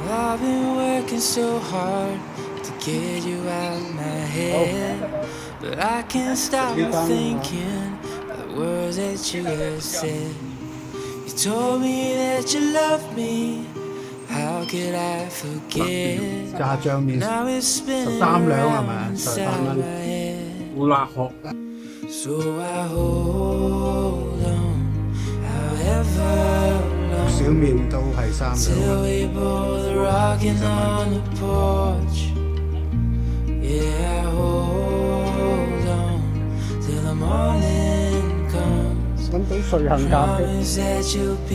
I've been working so hard to get you out of my head, but I can't stop thinking of the words that you have said. You told me that you loved me, how could I forget? 炸醬麵 Now it's spinning 13兩係 around 咪 inside 18 蚊 my head. 烏拉殼 So I hold on, however 小 long, 麵都係3 till 兩 we both rocking on the porch. Yeah, I hold on till the morning comes. 揾到瑞幸咖啡， Promise that you'll be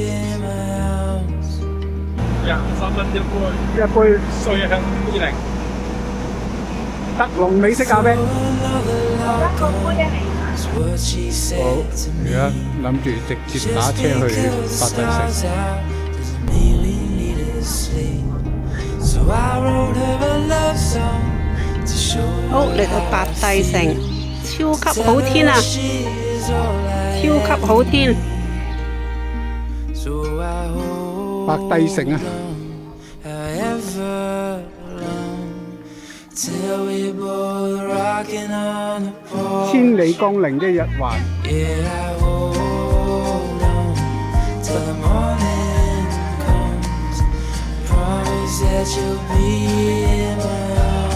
in my arms. 23蚊一杯，一杯瑞幸20。德龍美式咖啡。 Another love is what she 好， said to 而 me. 家諗住直接打車去百濟城。 Doesn't mean we need to sleep. So I wrote her a love song to show her 好，嚟到百帝城，超級好天啊！ she's all I 超級好天， So I hold 百帝城啊， however long till we both rocking on the porch. 千里江陵一日還。 Yeah, I hold on till the morning comes. Promise that you'll be in my arms.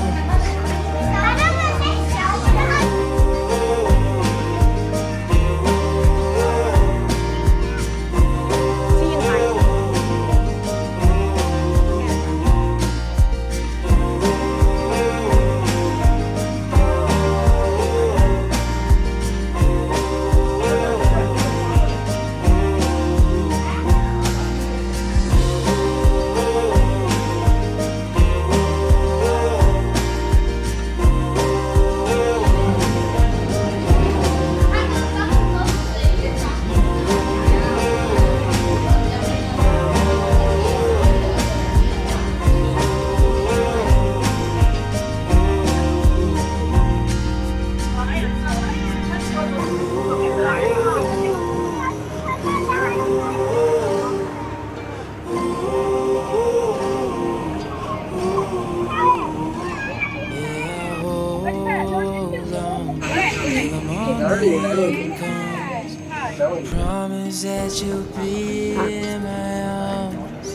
'Cause promise that you'll be in my arms.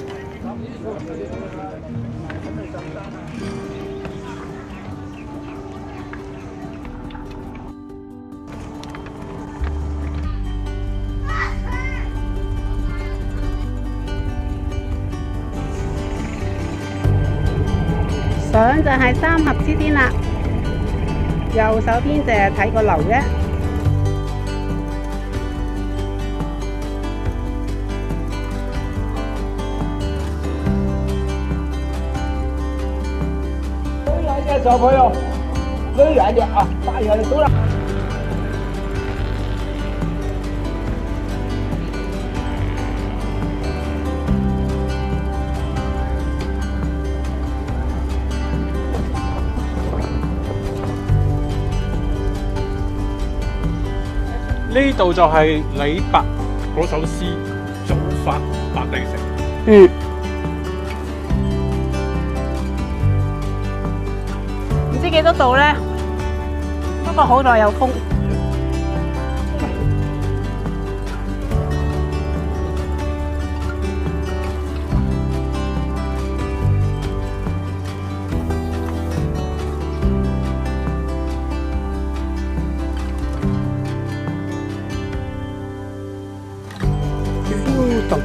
相就係三峽之巔啦，右手邊就係睇個樓啫。小朋友，离远点啊，大远的走了。呢度就係李白嗰首詩《造法百帝城》。唔知幾多度呢？不過好在有風。超凍。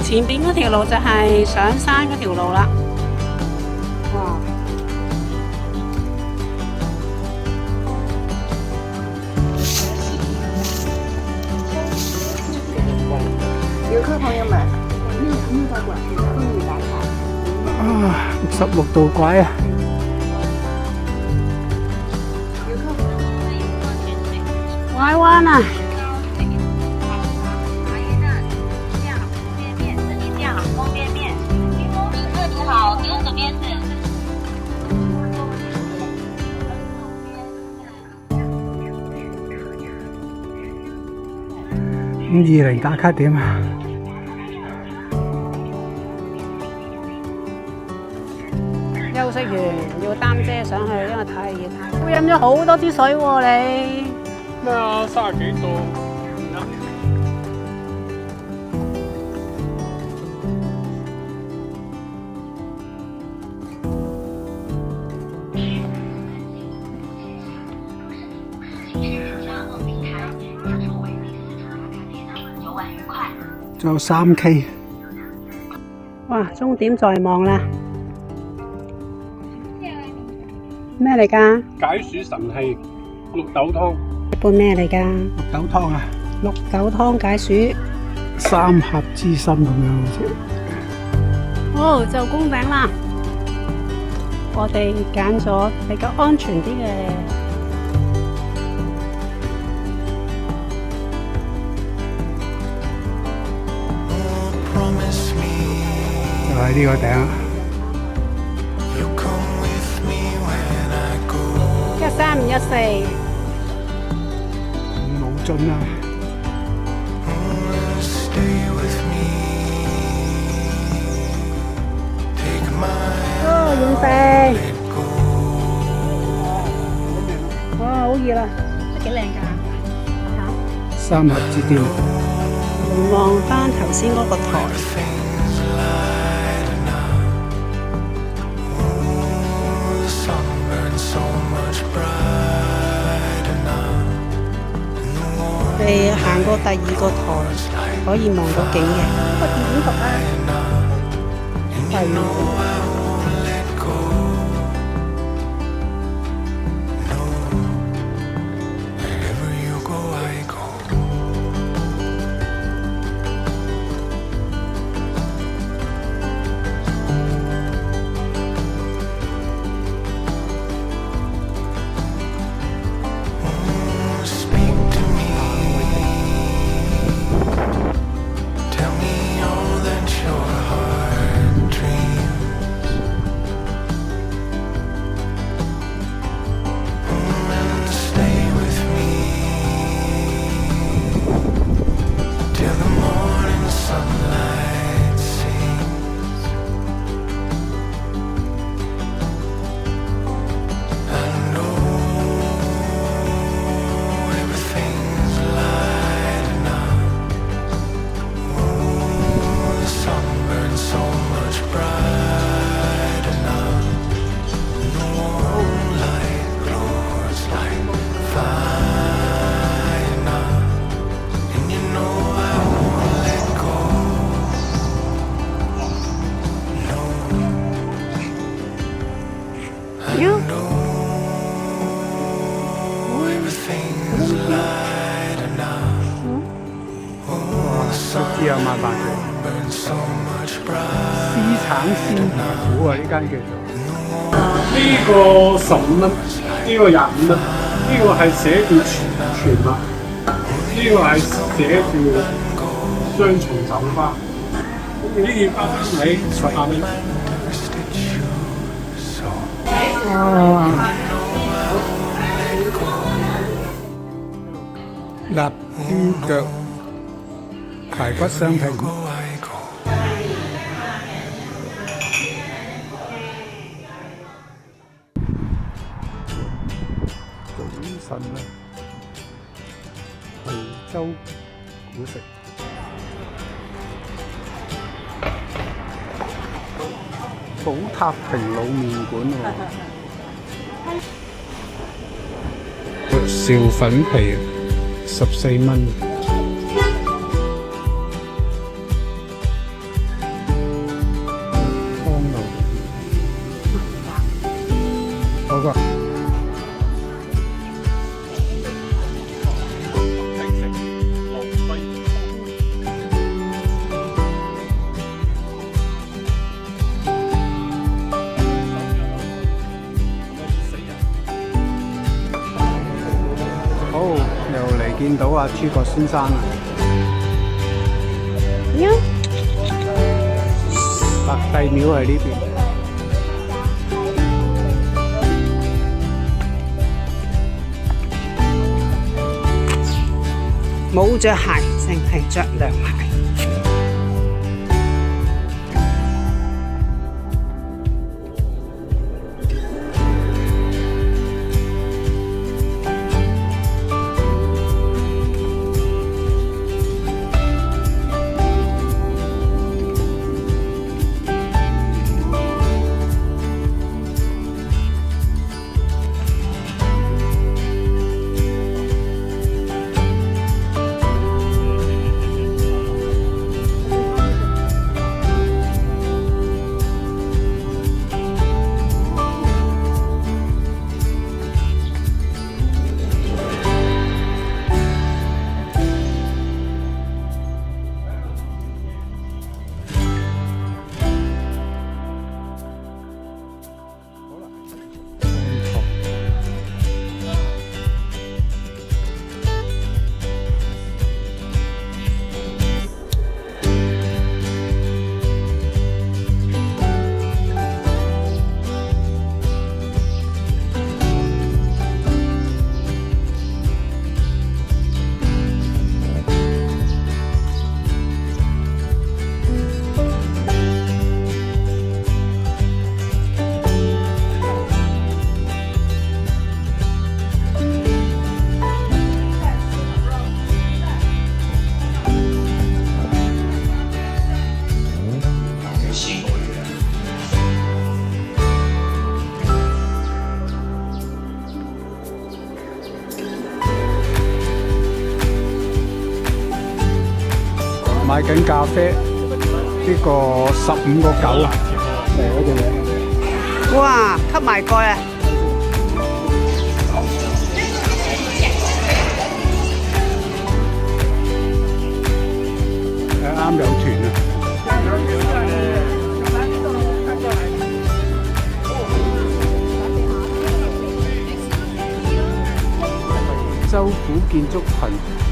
前邊嗰條路就係上山嗰條路啦。哇！游客朋友们，6道馆可以打卡。啊，66度拐啊！拐彎啊！520打卡點啊！休息完要擔遮上去，因為太熱。我飲咗好多支水喎，你。咩啊？30幾度，唔飲。仲有3K。哇！終點在望啦。咩嚟㗎？解暑神器，綠豆湯。一般咩嚟㗎？綠豆湯啊綠豆湯解暑。 ，3合之心咁樣好似。哦，就攻頂啦！我哋揀咗比較安全啲嘅。就係呢個頂。1314。冇盡啊！哦，遠飛。哇，好熱啊！都幾靚㗎。 3合之巔。回望翻頭先嗰個台。你行過第2個台，可以望到景嘅。個字點讀啊？第2個。都知有萬八嘅。絲橙鮮魚糊啊，呢間叫做。呢個15蚊，呢個25蚊，呢個係寫住全麥，呢個係寫住雙重酒花，呢件花生米18蚊。哇！臘豬腳排骨雙拼。早晨啊，潮州古食。寶塔亭滷麵館喎，紹粉皮14蚊。湯牛嗰個見到阿諸葛先生啊！白帝廟喺呢邊。冇着鞋，淨係着涼鞋。買緊咖啡，呢個15個9啊！嚟嗰隻嘢。哇！吸埋蓋啊！啱有團啊！州古建築群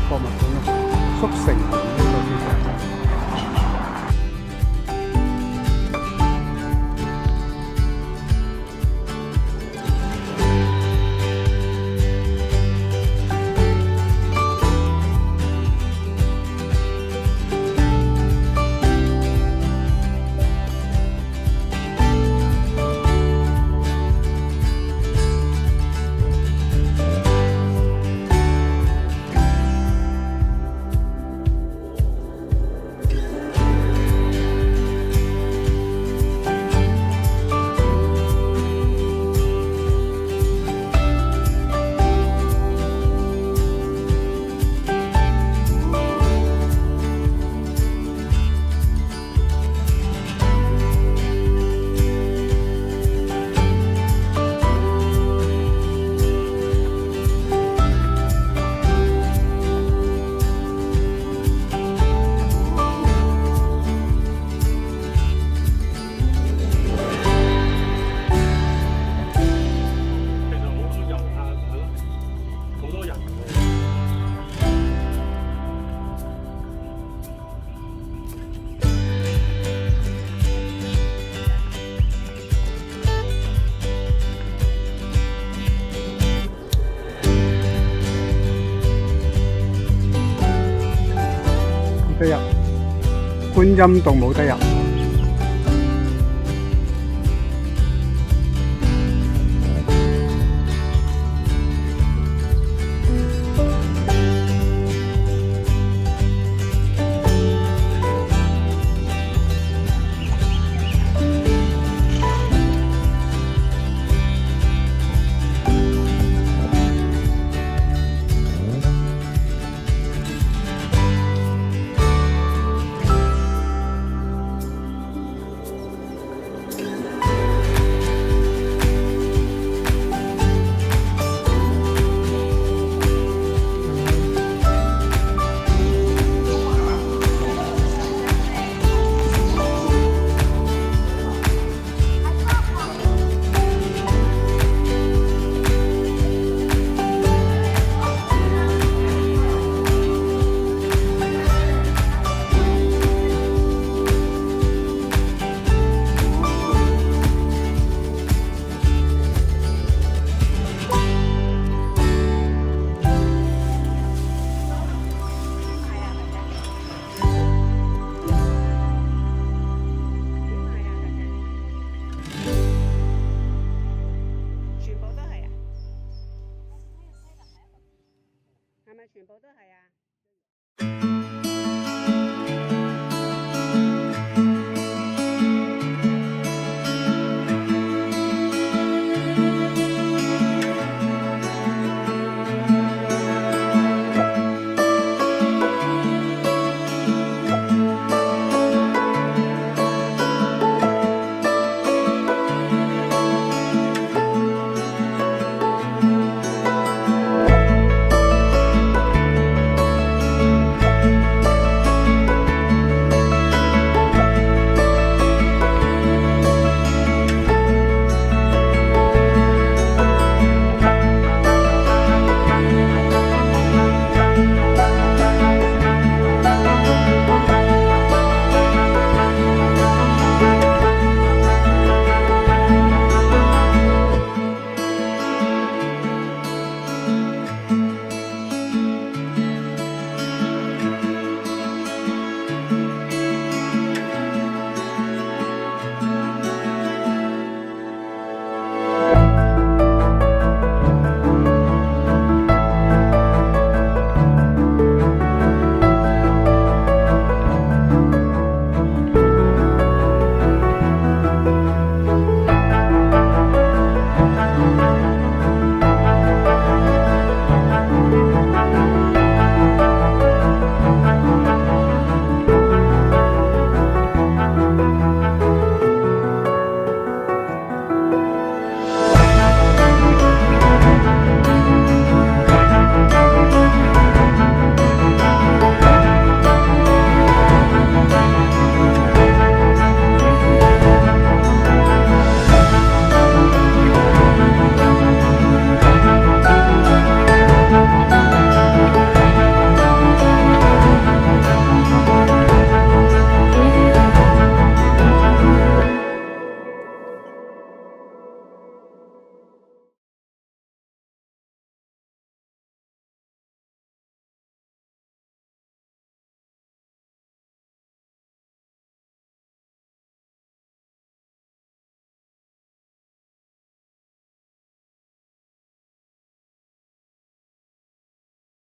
博物館啊，速成呢個叫做。得入，觀音洞冇得入。